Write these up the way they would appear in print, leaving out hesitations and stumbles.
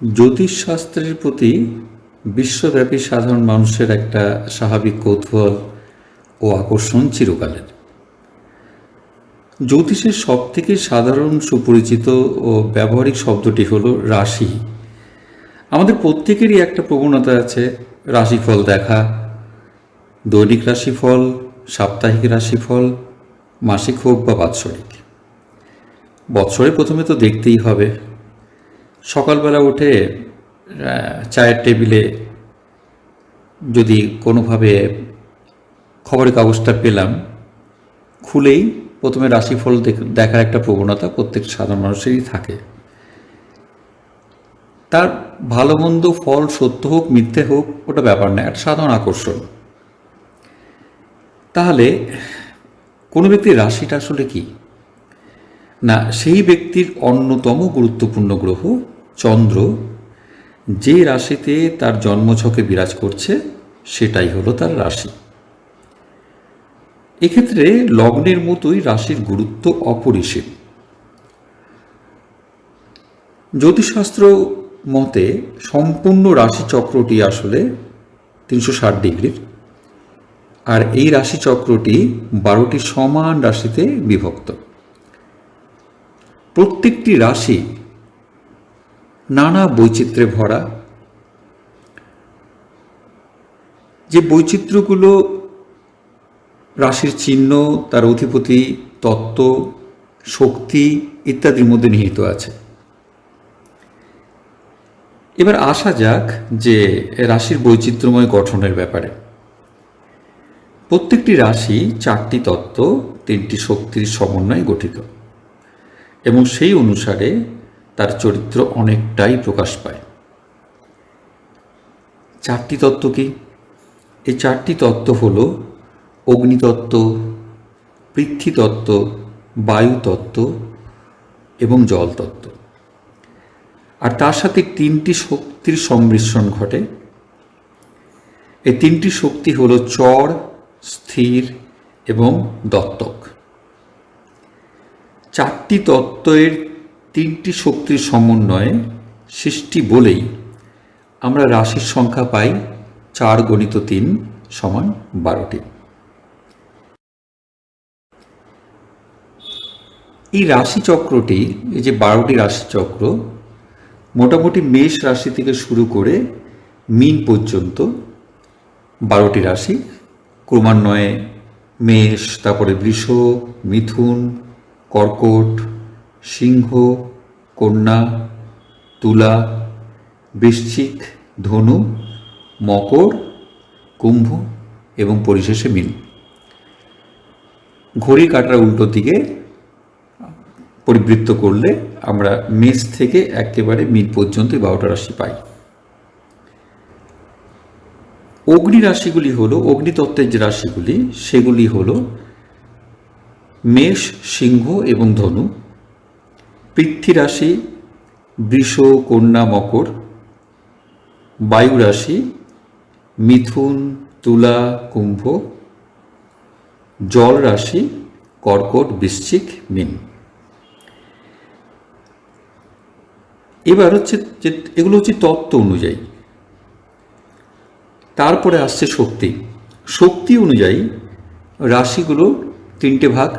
জ্যোতিষশাস্ত্রের প্রতি বিশ্বব্যাপী সাধারণ মানুষের একটা স্বাভাবিক কৌতূহল ও আকর্ষণ চিরকালের। জ্যোতিষের সবথেকে সাধারণ, সুপরিচিত ও ব্যবহারিক শব্দটি হলো রাশি। আমাদের প্রত্যেকেরই একটা প্রবণতা আছে রাশিফল দেখা, দৈনিক রাশিফল, সাপ্তাহিক রাশিফল, মাসিক হোক বা বাৎসরিক। বৎসরে প্রথমে তো দেখতেই হবে। সকালবেলা উঠে চায়ের টেবিলে যদি কোনোভাবে খবরের কাগজটা পেলাম, খুলেই প্রথমে রাশিফল দেখার একটা প্রবণতা প্রত্যেক সাধারণ মানুষেরই থাকে। তার ভালো মন্দ ফল সত্য হোক মিথ্যে হোক ওটা ব্যাপার না, একটা সাধারণ আকর্ষণ। তাহলে কোনো ব্যক্তির রাশিটা আসলে কি না, সেই ব্যক্তির অন্যতম গুরুত্বপূর্ণ গ্রহ চন্দ্র যে রাশিতে তার জন্মছকে বিরাজ করছে সেটাই হলো তার রাশি। এক্ষেত্রে লগ্নের মতোই রাশির গুরুত্ব অপরিসীম। জ্যোতিষশাস্ত্র মতে সম্পূর্ণ রাশিচক্রটি আসলে 360 ডিগ্রির, আর এই রাশিচক্রটি 12টি সমান রাশিতে বিভক্ত। প্রত্যেকটি রাশি নানা বৈচিত্র্যে ভরা। যে বৈচিত্র্যগুলো রাশির চিহ্ন, তার অধিপতি, তত্ত্ব, শক্তি ইত্যাদির মধ্যে নিহিত আছে। এবার আসা যাক যে রাশির বৈচিত্র্যময় গঠনের ব্যাপারে। প্রত্যেকটি রাশি 4টি তত্ত্ব, 3টি শক্তির সমন্বয়ে গঠিত এবং সেই অনুসারে তার চরিত্র অনেকটাই প্রকাশ পায়। 4টি তত্ত্ব কি? এই 4টি তত্ত্ব হল অগ্নিতত্ত্ব, পৃথ্বীতত্ত্ব, বায়ুতত্ত্ব এবং জলতত্ত্ব। আর তার সাথে 3টি শক্তির সংমিশ্রণ ঘটে। এই 3টি শক্তি হল চর, স্থির এবং দত্তক। 4টি তত্ত্বের 3টি শক্তির সমন্বয়ে সৃষ্টি বলেই আমরা রাশির সংখ্যা পাই 4 × 3 = 12টি। এই রাশিচক্রটি, এই যে 12টি রাশিচক্র, মোটামুটি মেষ রাশি থেকে শুরু করে মীন পর্যন্ত 12টি রাশি, ক্রমান্বয়ে মেষ, তারপরে বৃষ, মিথুন, কর্কট, সিংহ, কন্যা, তুলা, বৃশ্চিক, ধনু, মকর, কুম্ভ এবং পরিশেষে মীন। ঘড়ি কাটার উল্টো দিকে পরিবৃত্ত করলে আমরা মেষ থেকে একেবারে মীন পর্যন্ত 12টা রাশি পাই। অগ্নি রাশিগুলি হলো, অগ্নিতত্ত্বের যে রাশিগুলি সেগুলি হলো মেষ, সিংহ এবং ধনু। পৃথ্বী রাশি বৃষ, কন্যা, মকর। বায়ু রাশি মিথুন, তুলা, কুম্ভ। জল রাশি কর্কট, বৃশ্চিক, মীন। এবার হচ্ছে যে এগুলো হচ্ছে তত্ত্ব অনুযায়ী। তারপরে আসছে শক্তি। শক্তি অনুযায়ী রাশিগুলো 3টে ভাগ।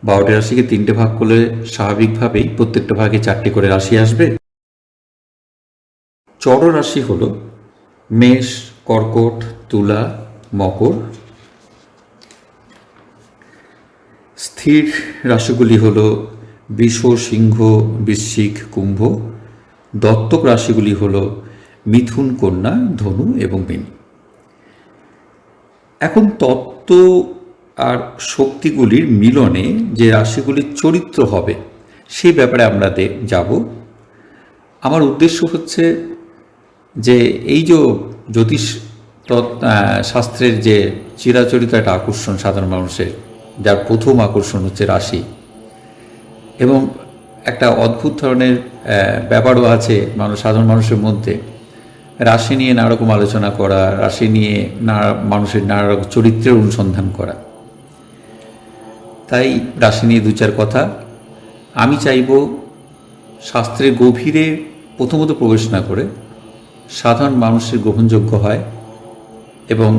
12টি রাশিকে 3টে ভাগ করলে স্বাভাবিকভাবেই প্রত্যেকটা ভাগে 4টি করে রাশি আসবে। চর রাশি হল মেষ, কর্কট, তুলা, মকর। স্থির রাশিগুলি হল বৃষ, সিংহ, বৃশ্চিক, কুম্ভ। দত্তক রাশিগুলি হল মিথুন, কন্যা, ধনু এবং মীন। এখন তত্ত্ব আর শক্তিগুলির মিলনে যে রাশিগুলির চরিত্র হবে সেই ব্যাপারে আমরা যাব। আমার উদ্দেশ্য হচ্ছে যে এই যে জ্যোতিষ শাস্ত্রের যে চিরাচরিত একটা আকর্ষণ সাধারণ মানুষের, যার প্রথম আকর্ষণ হচ্ছে রাশি, এবং একটা অদ্ভুত ধরনের ব্যাপারও আছে সাধারণ মানুষের মধ্যে, রাশি নিয়ে নানা রকম আলোচনা করা, রাশি নিয়ে মানুষের নানা রকম চরিত্রের অনুসন্ধান করা। তাই রাশি নিয়ে 2-4 কথা। আমি চাইব শাস্ত্রের গভীরে প্রথমত প্রবেশ না করে সাধারণ মানুষের গ্রহণযোগ্য হয় এবং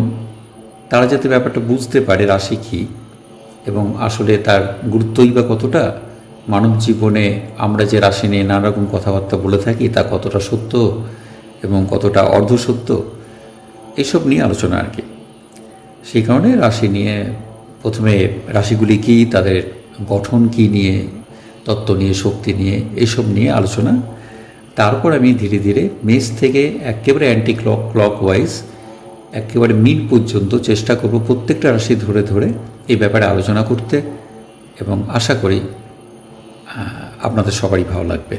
তারা যাতে ব্যাপারটা বুঝতে পারে রাশি কী এবং আসলে তার গুরুত্বই বা কতটা, মানব জীবনে আমরা যে রাশি নিয়ে নানা রকম কথাবার্তা বলে থাকি তা কতটা সত্য এবং কতটা অর্ধসত্য, এসব নিয়ে আলোচনা আর কি। সেই কারণে রাশি নিয়ে প্রথমে রাশিগুলি কী, তাদের গঠন কী নিয়ে, তত্ত্ব নিয়ে, শক্তি নিয়ে, এইসব নিয়ে আলোচনা। তারপর আমি ধীরে ধীরে মেষ থেকে একেবারে অ্যান্টি ক্লকওয়াইজ একেবারে মিন পর্যন্ত চেষ্টা করব প্রত্যেকটা রাশি ধরে ধরে এই ব্যাপারে আলোচনা করতে, এবং আশা করি আপনাদের সবারই ভালো লাগবে।